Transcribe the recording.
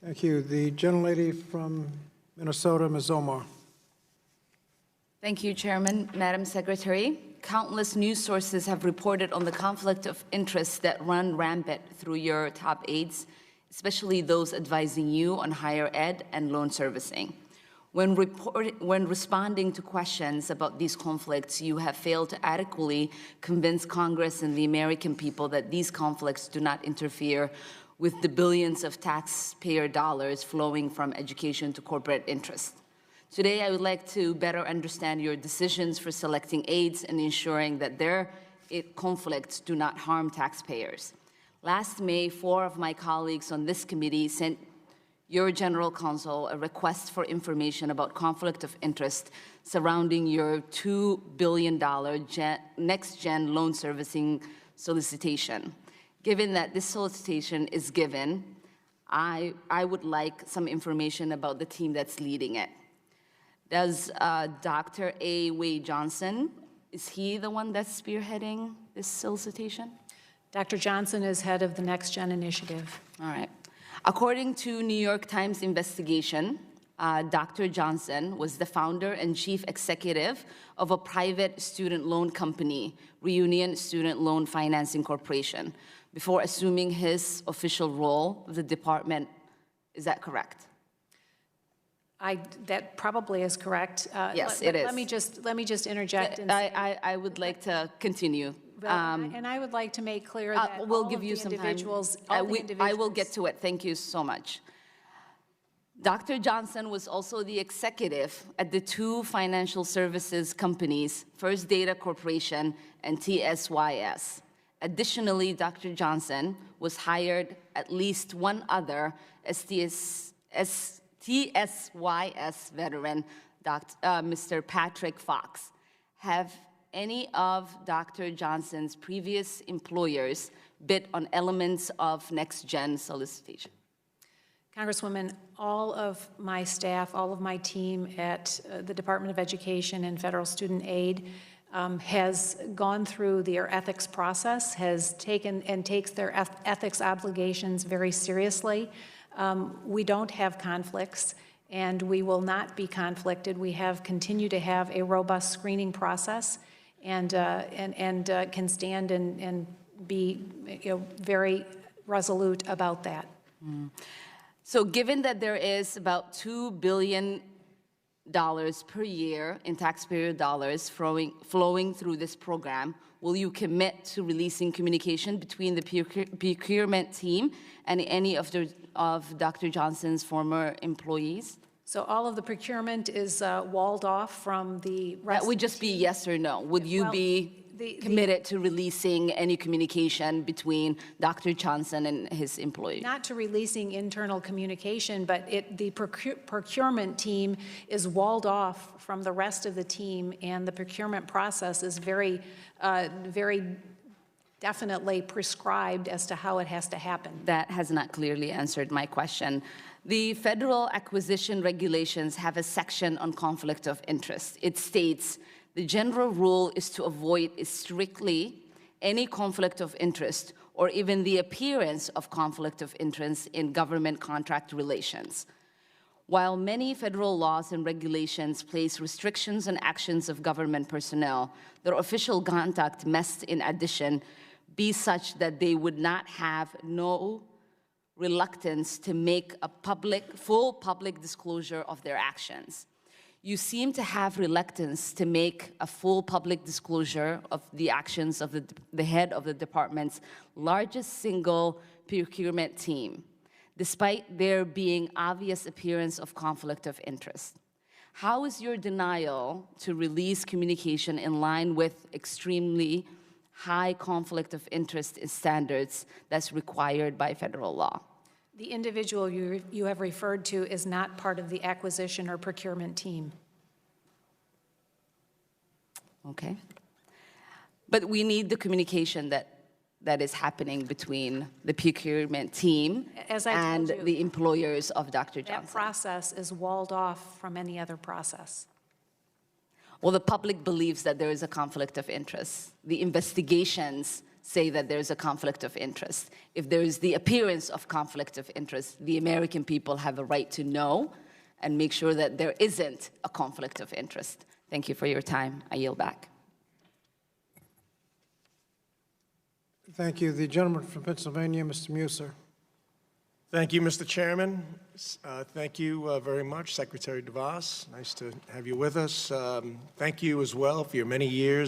Thank you. The gentlelady from Minnesota, Ms. Omar. Thank you, Chairman. Madam Secretary, countless news sources have reported on the conflict of interest that run rampant through your top aides, especially those advising you on higher ed and loan servicing. When responding to questions about these conflicts, you have failed to adequately convince Congress and the American people that these conflicts do not interfere with the billions of taxpayer dollars flowing from education to corporate interest. Today, I would like to better understand your decisions for selecting aides and ensuring that their conflicts do not harm taxpayers. Last May, 4 of my colleagues on this committee sent your General Counsel a request for information about conflict of interest surrounding your $2 billion next-gen loan servicing solicitation. Given that this solicitation is given, I would like some information about the team that's leading it. Does Dr. A. Wade Johnson, is he the one that's spearheading this solicitation? Dr. Johnson is head of the Next Gen Initiative. All right. According to New York Times investigation, Dr. Johnson was the founder and chief executive of a private student loan company, Reunion Student Loan Financing Corporation, before assuming his official role of the department. Is that correct? That probably is correct. Yes, it is. Let me just interject. And I would like to continue. And I would like to make clear that we'll give you some time. I will get to it. Thank you so much. Dr. Johnson was also the executive at the two financial services companies, First Data Corporation and TSYS. Additionally, Dr. Johnson was hired at least one other TSYS veteran, Mr. Patrick Fox. Have any of Dr. Johnson's previous employers bid on elements of next-gen solicitation? Congresswoman, all of my staff, all of my team at the Department of Education and Federal Student Aid has gone through their ethics process, has taken and takes their ethics obligations very seriously. We don't have conflicts, and we will not be conflicted. We have continued to have a robust screening process, and can stand and be very resolute about that. Mm. So given that there is about $2 billion per year in taxpayer dollars flowing through this program, will you commit to releasing communication between the procurement team and any of Dr. Johnson's former employees? So all of the procurement is walled off from the rest. That would just be yes or no. Would you be committed to releasing any communication between Dr. Johnson and his employees? Not to releasing internal communication, but the procurement team is walled off from the rest of the team, and the procurement process is very definitely prescribed as to how it has to happen. That has not clearly answered my question. The federal acquisition regulations have a section on conflict of interest. It states, the general rule is to avoid strictly any conflict of interest or even the appearance of conflict of interest in government contract relations. While many federal laws and regulations place restrictions on actions of government personnel, their official conduct must, in addition, be such that they would not have no reluctance to make a full public disclosure of their actions. You seem to have reluctance to make a full public disclosure of the actions of the head of the department's largest single procurement team, despite there being obvious appearance of conflict of interest. How is your denial to release communication in line with extremely high conflict of interest standards that's required by federal law? The individual you have referred to is not part of the acquisition or procurement team. Okay. But we need the communication that is happening between the procurement team and the employers of Dr. Johnson. That process is walled off from any other process. Well, the public believes that there is a conflict of interest. The investigations say that there's a conflict of interest. If there is the appearance of conflict of interest, the American people have a right to know and make sure that there isn't a conflict of interest. Thank you for your time. I yield back. Thank you. The gentleman from Pennsylvania, Mr. Musser. Thank you, Mr. Chairman. Thank you very much, Secretary DeVos. Nice to have you with us. Thank you as well for your many years